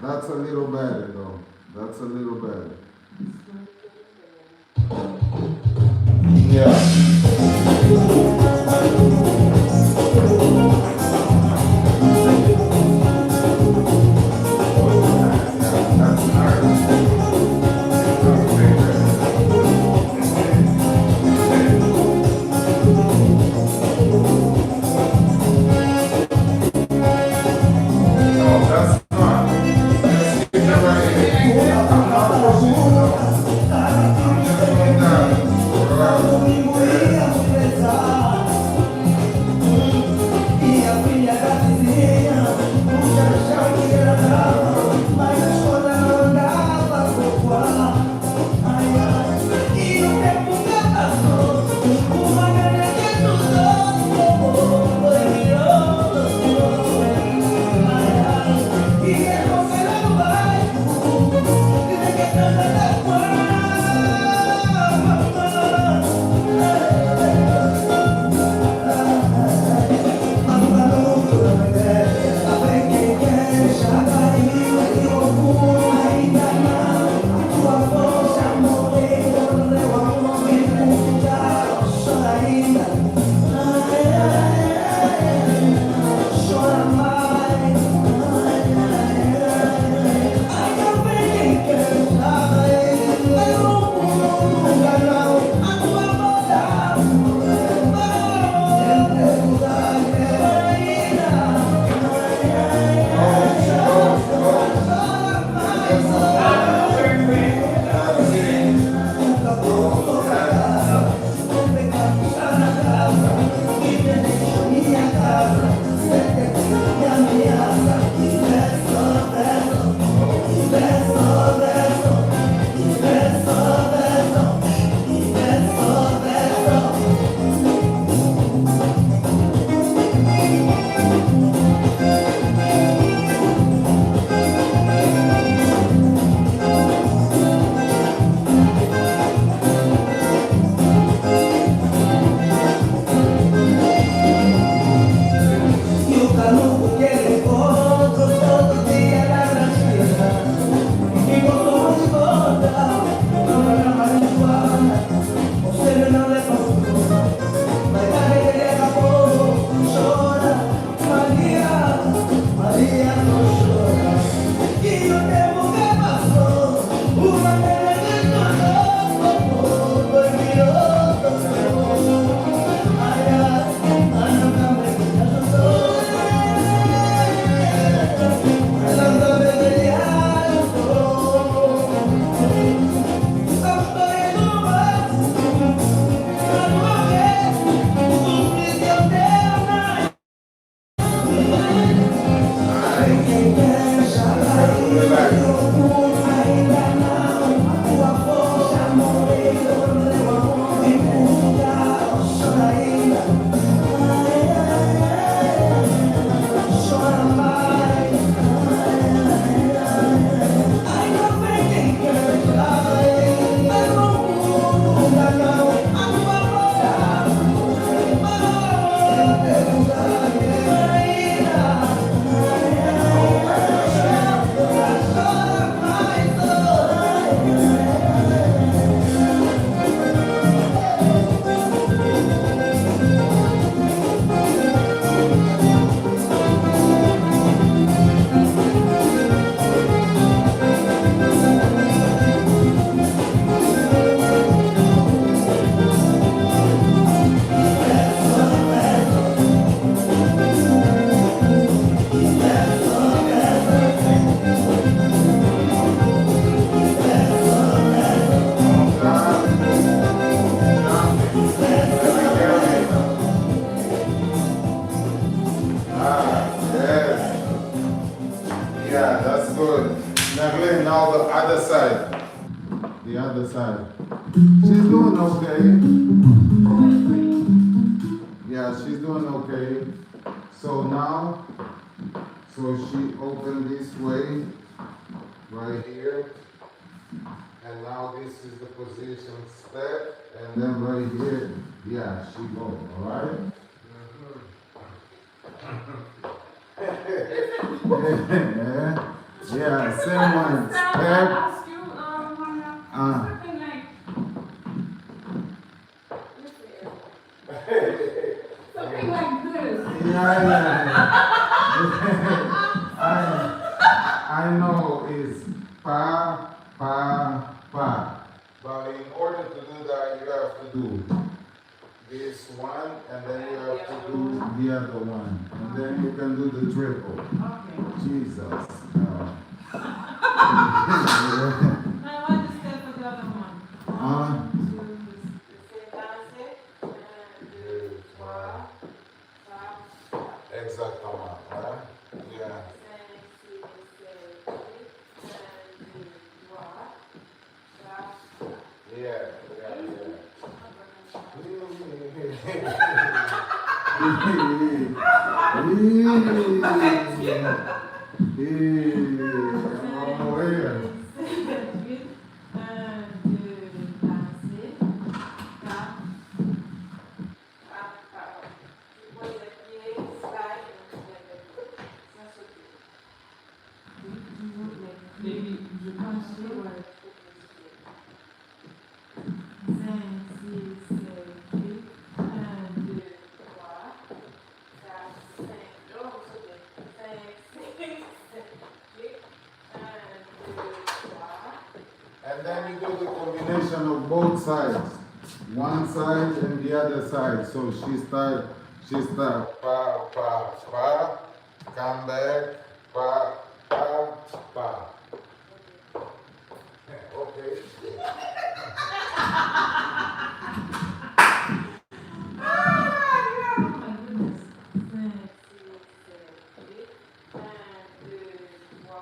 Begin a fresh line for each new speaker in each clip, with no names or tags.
That's a little better though. That's a little better. Yeah. No, that's not. Let's keep it right here. Yeah, that's good. Nagleen, now the other side. The other side. She's doing okay. Yeah, she's doing okay. So now, so she opened this way, right here. And now this is the position step. And then right here, yeah, she goes, alright? Yeah, yeah, same one. Step.
Something like this.
Yeah, I know it's pa, pa, pa. But in order to do that, you have to do this one, and then you have to do the other one. And then you can do the triple.
Okay.
Jesus.
Now what is step for the other one?
Exactement. Huh? Yeah. Yeah,
Maybe je pense que ouais. 5, 6, 7, 8, 1, 2, 3, 4, 5. Oh, c'est bien. 5, 6, 7, 8, 1, 2, 3.
and then you do the combination of both sides. one side and the other side. So she start, pa, pa, pa, come back, pa, pa, pa. Okay.
Oh my goodness. 5, 6, 7, 8. 1, 2, 3.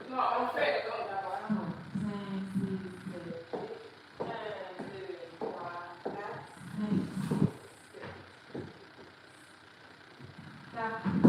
Non, on fait comme d'abord. 5, 6, 7, 8. 1, 2, 3, 4, 5, 6, 7. 4.